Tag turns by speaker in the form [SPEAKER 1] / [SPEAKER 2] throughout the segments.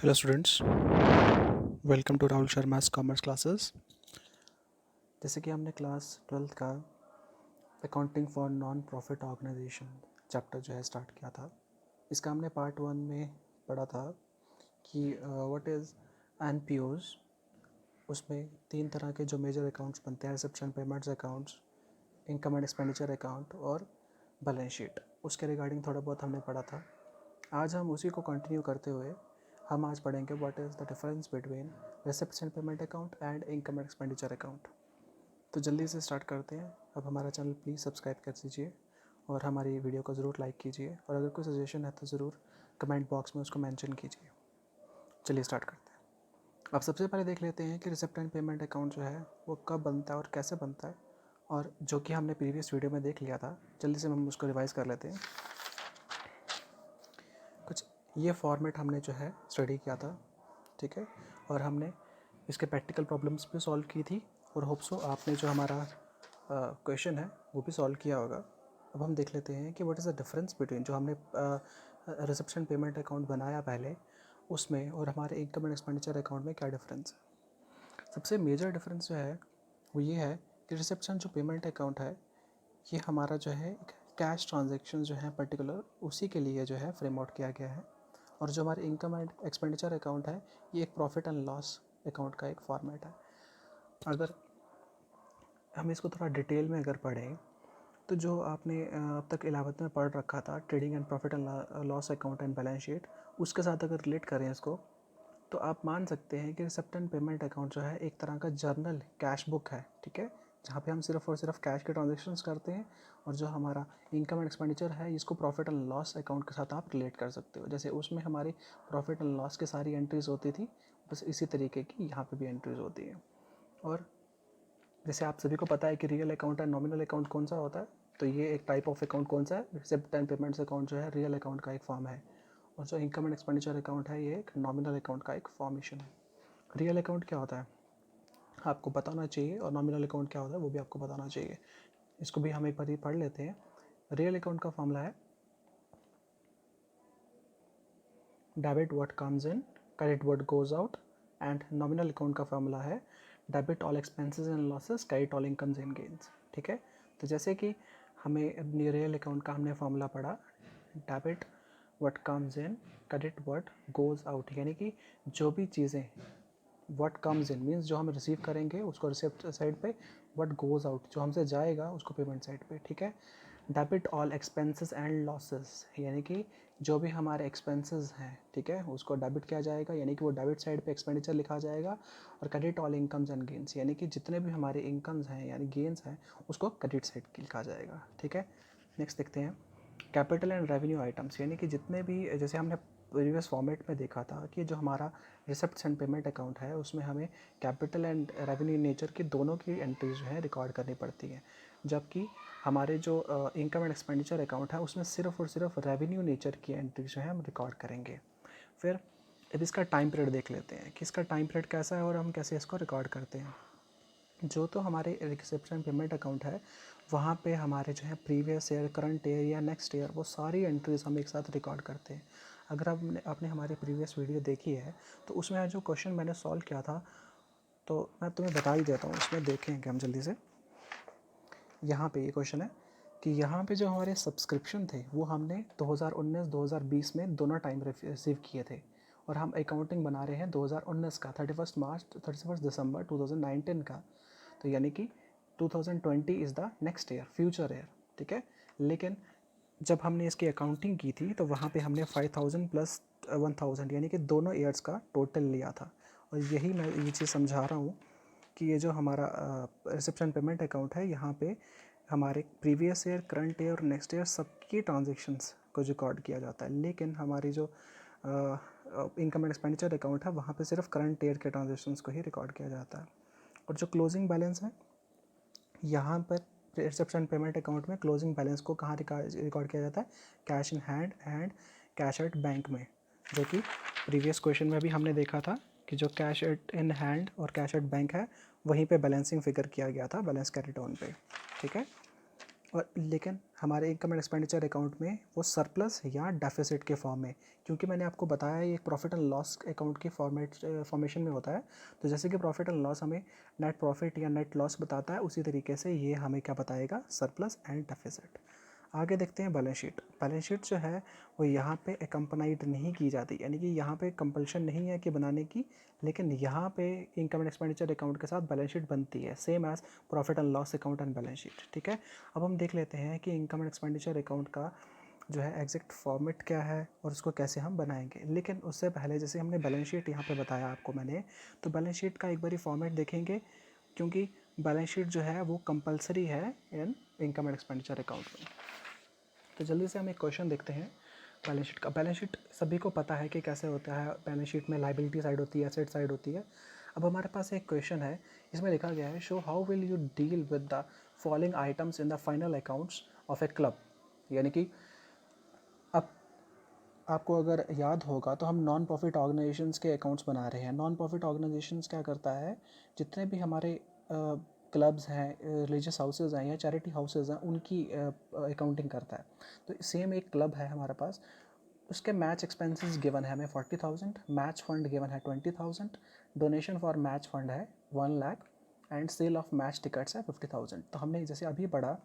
[SPEAKER 1] Hello students, welcome to Rahul Sharma's commerce classes. जैसे कि हमने क्लास 12th का accounting for non profit organisation chapter जो है स्टार्ट किया था। इसका हमने पार्ट 1 में पढ़ा था कि व्हाट इज़ एनपीओज। उसमें 3 तरह के जो मेजर अकाउंट्स बनते हैं, reception payments accounts, income and expenditure account और बैलेंस शीट। उसके रिगार्डिंग थोड़ा बहुत हमने पढ़ा था। आज हम उसी को कंटिन्यू करते हुए हम आज पढ़ेंगे what is the difference between receipts and payment account and income and expenditure account. तो जल्दी से स्टार्ट करते हैं। अब हमारा चैनल प्लीज़ सब्सक्राइब कर दीजिए और हमारी वीडियो को ज़रूर लाइक कीजिए, और अगर कोई सजेशन है तो ज़रूर कमेंट बॉक्स में उसको मेंशन कीजिए। चलिए स्टार्ट करते हैं। अब सबसे पहले देख लेते हैं कि रिसिप्ट एंड पेमेंट अकाउंट जो है वो कब बनता है और कैसे बनता है, और जो कि हमने प्रीवियस वीडियो में देख लिया था। जल्दी से हम उसको रिवाइज़ कर लेते हैं। कुछ ये फॉर्मेट हमने जो है स्टडी किया था, ठीक है, और हमने इसके प्रैक्टिकल प्रॉब्लम्स भी सॉल्व की थी, और होप सो आपने जो हमारा क्वेश्चन है वो भी सॉल्व किया होगा। अब हम देख लेते हैं कि what is the difference between जो हमने रिसेप्शन पेमेंट अकाउंट बनाया पहले उसमें और हमारे इनकम एंड एक्सपेंडिचर अकाउंट में क्या डिफरेंस है। सबसे मेजर डिफरेंस जो है वो ये है कि रिसेप्शन जो पेमेंट अकाउंट है ये हमारा जो है एक कैश ट्रांजेक्शन जो है पर्टिकुलर उसी के लिए जो है फ्रेम आउट किया गया है, और जो हमारे इनकम एंड एक्सपेंडिचर अकाउंट है ये एक प्रॉफिट एंड लॉस अकाउंट का एक फॉर्मेट है। अगर हम इसको थोड़ा डिटेल में अगर पढ़ें तो जो आपने अब तक 11th में पढ़ रखा था trading and profit and loss account and balance sheet, उसके साथ अगर रिलेट करें इसको तो आप मान सकते हैं कि रिसिप्ट एंड पेमेंट अकाउंट जो है एक तरह का जर्नल कैश बुक है, ठीक है, जहाँ पे हम सिर्फ और सिर्फ कैश के ट्रांजेक्शन्स करते हैं, और जो हमारा इनकम एंड एक्सपेंडिचर है इसको प्रॉफिट एंड लॉस अकाउंट के साथ आप रिलेट कर सकते हो। जैसे उसमें हमारी प्रॉफिट एंड लॉस की सारी एंट्रीज़ होती थी, बस इसी तरीके की यहाँ पे भी एंट्रीज़ होती हैं। और जैसे आप सभी को पता है कि real account and nominal account कौन सा होता है, तो ये एक टाइप ऑफ अकाउंट कौन सा है, रिसिप्ट एंड पेमेंट्स अकाउंट जो है रियल अकाउंट का एक फॉर्म है, और जो इनकम एंड एक्सपेंडिचर अकाउंट है ये एक नॉमिनल अकाउंट का एक फॉर्मेशन है। रियल अकाउंट क्या होता है आपको बताना चाहिए, और नॉमिनल अकाउंट क्या होता है वो भी आपको बताना चाहिए। इसको भी हम एक बार पढ़ लेते हैं। रियल अकाउंट का फॉर्मूला है debit what comes in, credit what goes out, and nominal account का फॉर्मूला है debit all expenses and losses, credit all incomes and gains, ठीक है। तो जैसे कि हमें अपनी रियल अकाउंट का हमने फॉर्मूला पढ़ा, debit what comes in, credit what goes out, यानी कि जो भी चीज़ें व्हाट कम्स इन मीन्स जो हम रिसीव करेंगे उसको रिसिप्ट साइड पे, व्हाट गोज आउट जो हमसे जाएगा उसको पेमेंट साइड पे, ठीक है। Debit all expenses and losses, यानी कि जो भी हमारे एक्सपेंसेस हैं, ठीक है, उसको डेबिट किया जाएगा, यानी कि वो डेबिट साइड पे एक्सपेंडिचर लिखा जाएगा। और credit all incomes and gains, यानी कि जितने भी हमारे इनकम्स हैं यानी गेन्स हैं उसको क्रेडिट साइड लिखा जाएगा, ठीक है। नेक्स्ट देखते हैं कैपिटल एंड रेवेन्यू आइटम्स, यानी कि जितने भी, जैसे हमने प्रीवियस फॉर्मेट में देखा था कि जो हमारा रिसिप्ट्स एंड पेमेंट अकाउंट है उसमें हमें कैपिटल एंड रेवेन्यू नेचर की दोनों की एंट्रीज जो है रिकॉर्ड करनी पड़ती हैं, जबकि हमारे जो इनकम एंड एक्सपेंडिचर अकाउंट है उसमें सिर्फ और सिर्फ रेवेन्यू नेचर की एंट्री जो है हम रिकॉर्ड करेंगे। फिर अब इसका टाइम पीरियड देख लेते हैं कि इसका टाइम पीरियड कैसा है और हम कैसे इसको रिकॉर्ड करते हैं। जो तो हमारे रिसिप्शन पेमेंट अकाउंट है वहाँ पे हमारे जो है प्रीवियस ईयर, करंट ईयर या नेक्स्ट ईयर वो सारी एंट्रीज हम एक साथ रिकॉर्ड करते हैं। अगर आपने हमारी प्रीवियस वीडियो देखी है तो उसमें जो क्वेश्चन मैंने सॉल्व किया था तो मैं तुम्हें बता ही देता हूँ, उसमें देखेंगे हम जल्दी से। यहाँ पे ये क्वेश्चन है कि यहाँ पे जो हमारे सब्सक्रिप्शन थे वो हमने 2019-2020 में दोनों टाइम रिसीव किए थे, और हम अकाउंटिंग बना रहे हैं 2019 का 31 मार्च 31 दिसंबर 2019 का, तो यानी कि 2020 is the next year, future year, ठीक है। लेकिन जब हमने इसकी अकाउंटिंग की थी तो वहाँ पे हमने 5000 प्लस 1000 यानी कि दोनों ईयर्स का टोटल लिया था, और यही मैं ये चीज़ समझा रहा हूँ कि ये जो हमारा रिसेप्शन पेमेंट अकाउंट है यहाँ पे हमारे प्रीवियस ईयर, करंट ईयर और नेक्स्ट ईयर सबकी ट्रांजेक्शन्स को रिकॉर्ड किया जाता है, लेकिन हमारी जो इनकम एंड एक्सपेंडिचर अकाउंट है वहाँ पे सिर्फ करंट ईयर के ट्रांजेक्शन्स को ही रिकॉर्ड किया जाता है। और जो क्लोजिंग बैलेंस है यहाँ पर रिसेप्शन पेमेंट अकाउंट में क्लोजिंग बैलेंस को कहाँ रिकॉर्ड किया जाता है, cash in hand and cash at bank में, जो कि प्रीवियस क्वेश्चन में भी हमने देखा था कि जो कैश एट इन हैंड और कैश एट बैंक है वहीं पे बैलेंसिंग फिगर किया गया था बैलेंस कैरी डाउन पे, ठीक है। और लेकिन हमारे इनकम एंड एक्सपेंडिचर अकाउंट में वो सरप्लस या डेफिसिट के फॉर्म में, क्योंकि मैंने आपको बताया ये एक प्रॉफिट एंड लॉस अकाउंट के फॉर्मेशन में होता है। तो जैसे कि प्रॉफिट एंड लॉस हमें नेट प्रॉफिट या नेट लॉस बताता है, उसी तरीके से ये हमें क्या बताएगा, सरप्लस एंड डेफिसिट। आगे देखते हैं बैलेंस शीट। बैलेंस शीट जो है वो यहाँ पे एकम्पनाइड नहीं की जाती, यानी कि यहाँ पे कंपल्शन नहीं है कि बनाने की, लेकिन यहाँ पे इनकम एंड एक्सपेंडिचर अकाउंट के साथ बैलेंस शीट बनती है, same as profit and loss account and balance sheet. ठीक है, अब हम देख लेते हैं कि इनकम एंड एक्सपेंडिचर अकाउंट का जो है एग्जैक्ट फॉर्मेट क्या है और उसको कैसे हम बनाएंगे। लेकिन उससे पहले जैसे हमने बैलेंस शीट यहाँ पे बताया आपको मैंने, तो बैलेंस शीट का एक बारी फॉर्मेट देखेंगे, क्योंकि बैलेंस शीट जो है वो कंपलसरी है इन इनकम एंड एक्सपेंडिचर अकाउंट में। तो जल्दी से हम एक क्वेश्चन देखते हैं बैलेंस शीट का। बैलेंस शीट सभी को पता है कि कैसे होता है, बैलेंस शीट में लाइबिलिटी साइड होती है, एसेट साइड होती है। अब हमारे पास एक क्वेश्चन है, इसमें लिखा गया है show how will you deal with the following items in the final accounts of a club. यानी कि अब आपको अगर याद होगा तो हम नॉन प्रॉफिट ऑर्गेनाइजेशंस के अकाउंट्स बना रहे हैं। नॉन प्रॉफिट ऑर्गेनाइजेशंस क्या करता है, जितने भी हमारे क्लब्स हैं, रिलीजियस हाउसेज हैं या चैरिटी हाउसेज हैं, उनकी अकाउंटिंग करता है। तो सेम एक क्लब है हमारे पास, उसके मैच एक्सपेंसेस गिवन है हमें 40,000, मैच फंड गिवन है 20,000, डोनेशन फॉर मैच फंड है 1 lakh and sale of match tickets है 50,000। तो हमने जैसे अभी पढ़ा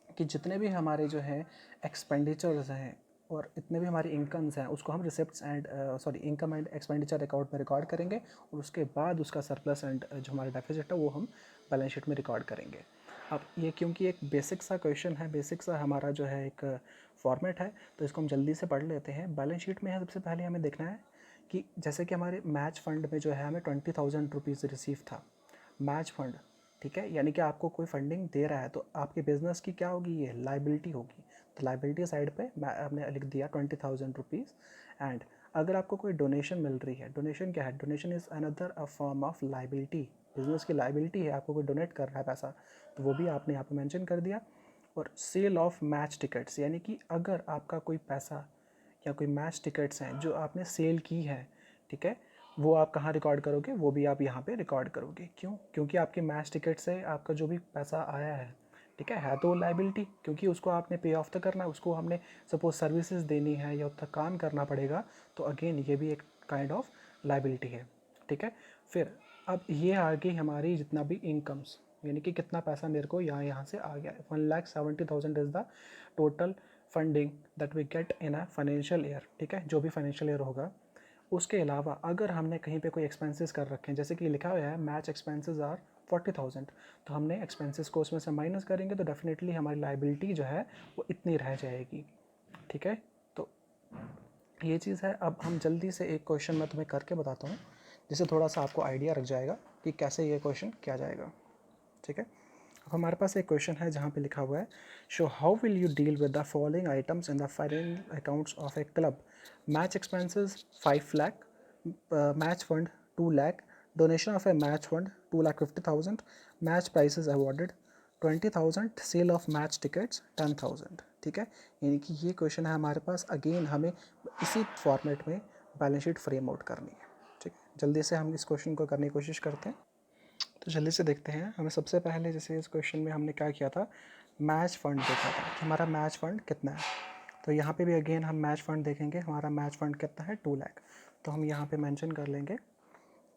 [SPEAKER 1] कि जितने भी हमारे जो है एक्सपेंडिचर्स हैं और इतने भी हमारी इनकम्स हैं, उसको हम receipts and income and expenditure account में रिकॉर्ड करेंगे, और उसके बाद उसका सरप्लस एंड जो हमारा डेफिसिट है वो हम बैलेंस शीट में रिकॉर्ड करेंगे। अब ये क्योंकि एक बेसिक सा क्वेश्चन है, बेसिक सा हमारा जो है एक फॉर्मेट है, तो इसको हम जल्दी से पढ़ लेते हैं। बैलेंस शीट में सबसे पहले हमें देखना है कि जैसे कि हमारे मैच फंड में जो है हमें 20,000 रुपीज़ रिसीव था, मैच फंड, ठीक है, यानी कि आपको कोई फंडिंग दे रहा है तो आपके बिजनेस की क्या होगी, ये लाइबिलिटी होगी। तो लाइबिलिटी साइड पे आपने लिख दिया 20,000 रुपीज़। एंड अगर आपको कोई डोनेशन मिल रही है, डोनेशन क्या है, donation is another a form of liability, business की लाइबिलिटी है, आपको कोई डोनेट कर रहा है पैसा, तो वो भी आपने यहाँ पे मेंशन कर दिया। और सेल ऑफ मैच टिकट्स, यानी कि अगर आपका कोई पैसा या कोई मैच टिकट्स हैं जो आपने सेल की है, ठीक है, वो आप कहाँ रिकॉर्ड करोगे, वो भी आप यहाँ पे रिकॉर्ड करोगे। क्यों, क्योंकि आपके मैच टिकट से आपका जो भी पैसा आया है, ठीक है तो लाइबिलिटी, क्योंकि उसको आपने पे ऑफ तो करना है, उसको हमने सपोज सर्विसेज देनी है या उतना काम करना पड़ेगा, तो अगेन ये भी एक काइंड ऑफ लाइबिलिटी है। ठीक है, फिर अब ये आ गई हमारी जितना भी इनकम्स, यानी कि कितना पैसा मेरे को यहाँ से आ गया, 1,70,000 is the total funding that we get in a financial year. ठीक है, जो भी फाइनेंशियल ईयर होगा। उसके अलावा अगर हमने कहीं पे कोई एक्सपेंसेस कर रखे हैं, जैसे कि लिखा हुआ है मैच एक्सपेंसेस आर 40,000, तो हमने एक्सपेंसेस को उसमें से माइनस करेंगे, तो डेफिनेटली हमारी लाइबिलिटी जो है वो इतनी रह जाएगी। ठीक है, तो ये चीज़ है। अब हम जल्दी से एक क्वेश्चन मैं तुम्हें करके बताता हूँ, जिससे थोड़ा सा आपको आइडिया रख जाएगा कि कैसे ये क्वेश्चन किया जाएगा। ठीक है, अब हमारे पास एक क्वेश्चन है जहाँ पे लिखा हुआ है show how will you deal with the following items in the final accounts of a club. Match expenses 5 lakh, match fund 2 lakh, donation of a match fund 2,50,000, match prizes awarded 20,000, sale of match tickets 10,000। ठीक है, यानी कि ये question है हमारे पास, again हमें इसी format में बैलेंस शीट फ्रेम आउट करनी है। ठीक है, जल्दी से हम इस क्वेश्चन को करने की कोशिश करते हैं। तो जल्दी से देखते हैं। हमें सबसे पहले जैसे इस क्वेश्चन में हमने क्या किया था, मैच फंड देखा था कि हमारा मैच फंड कितना है। तो यहाँ पे भी अगेन हम मैच फंड देखेंगे, हमारा मैच फंड कितना है 2 लाख। तो हम यहाँ पे मेंशन कर लेंगे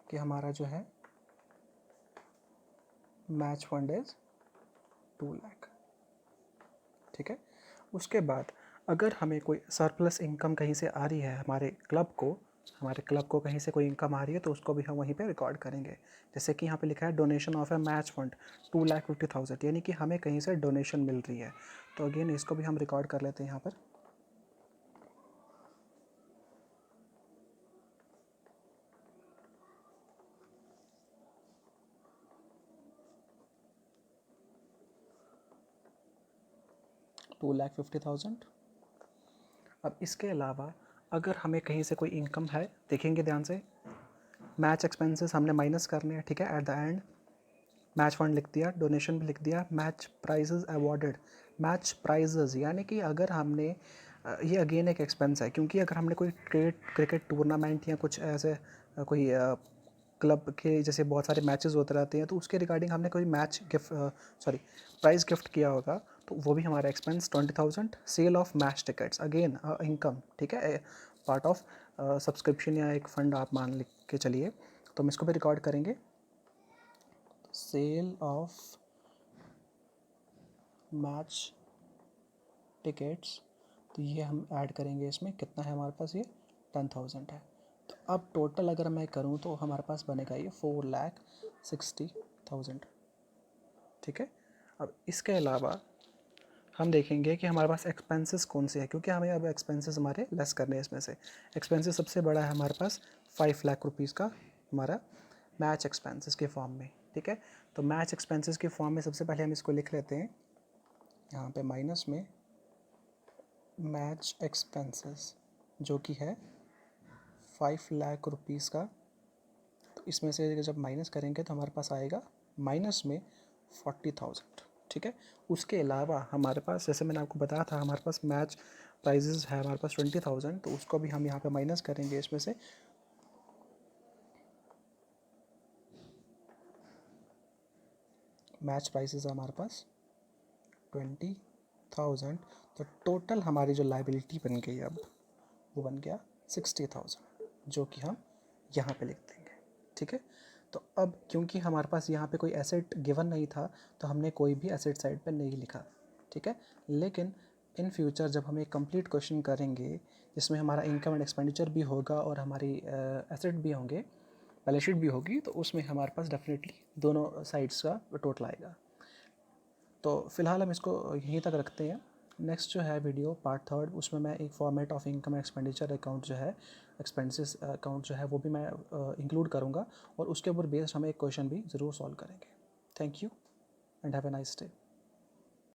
[SPEAKER 1] कि हमारा जो है मैच फंड इज़ 2 लाख। ठीक है, उसके बाद अगर हमें कोई सरप्लस इनकम कहीं से आ रही है हमारे क्लब को कहीं से कोई इनकम आ रही है, तो उसको भी हम वहीं पे रिकॉर्ड करेंगे। जैसे कि यहाँ पे लिखा है donation of a match fund 2,50,000, यानी कि हमें कहीं से डोनेशन मिल रही है, तो अगेन इसको भी हम रिकॉर्ड कर लेते हैं यहाँ पर। $2,50,000। अब इसके अलावा अगर हमें कहीं से कोई इनकम है, देखेंगे ध्यान से, मैच एक्सपेंसेस हमने माइनस करने हैं। ठीक है, at the end match fund लिख दिया, डोनेशन भी लिख दिया, match prizes awarded, match prizes, यानी कि अगर हमने ये अगेन एक एक्सपेंस है, क्योंकि अगर हमने कोई क्रिकेट टूर्नामेंट या कुछ ऐसे कोई क्लब के जैसे बहुत सारे मैचेस होते रहते हैं, तो उसके रिगार्डिंग हमने कोई मैच गिफ्ट प्राइज़ गिफ्ट किया होगा, तो वो भी हमारा expense 20,000। Sale of match tickets again income, ठीक है, पार्ट ऑफ सब्सक्रिप्शन या एक फ़ंड आप मान लिख के चलिए, तो हम इसको भी रिकॉर्ड करेंगे। सेल ऑफ मैच टिकट्स, तो ये हम ऐड करेंगे इसमें, कितना है हमारे पास, ये 10,000 है। तो अब टोटल अगर मैं करूँ तो हमारे पास बनेगा ये 4,60,000, ठीक है। अब इसके अलावा हम देखेंगे कि हमारे पास एक्सपेंसेस कौन से हैं, क्योंकि हमें अब एक्सपेंसेस हमारे लेस करने हैं इसमें से। एक्सपेंसेस सबसे बड़ा है हमारे पास 5 लाख रुपीज़ का हमारा मैच एक्सपेंसेस के फॉर्म में, ठीक है। तो मैच एक्सपेंसेस के फॉर्म में सबसे पहले हम इसको लिख लेते हैं यहाँ पे माइनस में मैच एक्सपेंसेस, जो कि है 5 लाख रुपीज़ का। तो इसमें से जब माइनस करेंगे तो हमारे पास आएगा माइनस में 40,000, ठीक है। उसके अलावा हमारे पास, जैसे मैंने आपको बताया था, हमारे पास मैच प्राइजेज़ है हमारे पास 20,000, तो उसको भी हम यहाँ पे माइनस करेंगे इसमें से। मैच प्राइजेज़ है हमारे पास 20,000, तो टोटल हमारी जो लाइबिलिटी बन गई अब वो बन गया 60,000, जो कि हम यहाँ पे लिख देंगे, ठीक है। तो अब क्योंकि हमारे पास यहाँ पे कोई एसेट गिवन नहीं था, तो हमने कोई भी एसेट साइड पे नहीं लिखा, ठीक है। लेकिन इन फ्यूचर जब हम एक कंप्लीट क्वेश्चन करेंगे जिसमें हमारा इनकम एंड एक्सपेंडिचर भी होगा और हमारी एसेट भी होंगे, बैलेंस शीट भी होगी, तो उसमें हमारे पास डेफिनेटली दोनों साइड्स का टोटल आएगा। तो फ़िलहाल हम इसको यहीं तक रखते हैं। नेक्स्ट जो है वीडियो पार्ट 3, उसमें मैं एक format of income expenditure account जो है, एक्सपेंसेस अकाउंट जो है, वो भी मैं इंक्लूड करूँगा, और उसके ऊपर बेस्ड हम एक क्वेश्चन भी ज़रूर सॉल्व करेंगे। Thank you and have a nice day.